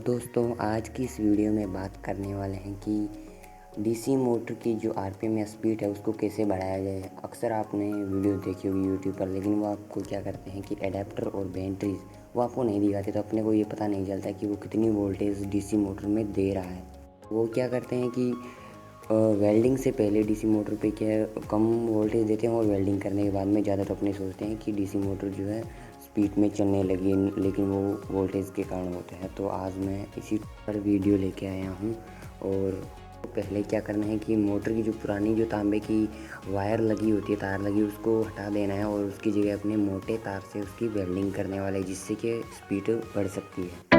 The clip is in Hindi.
दोस्तों आज की इस वीडियो में बात करने वाले हैं कि डीसी मोटर की जो आरपीएम या स्पीड है उसको कैसे बढ़ाया जाए। अक्सर आपने वीडियो देखी होगी यूट्यूब पर, लेकिन वो आपको क्या करते हैं कि एडेप्टर और बैटरीज वो आपको नहीं दिखाते, तो अपने को ये पता नहीं चलता कि वो कितनी वोल्टेज डीसी मोटर में दे रहा है। वो क्या करते हैं कि वेल्डिंग से पहले डीसी मोटर पे क्या कम वोल्टेज देते हैं और वेल्डिंग करने के बाद में ज़्यादा तो अपने सोचते हैं कि डीसी मोटर जो है स्पीड में चलने लगी, लेकिन वो वोल्टेज के कारण होता है। तो आज मैं इसी पर वीडियो लेके आया हूँ। और पहले क्या करना है कि मोटर की जो पुरानी जो तांबे की वायर लगी होती है, तार लगी, उसको हटा देना है और उसकी जगह अपने मोटे तार से उसकी वेल्डिंग करने वाले, जिससे कि स्पीड बढ़ सकती है।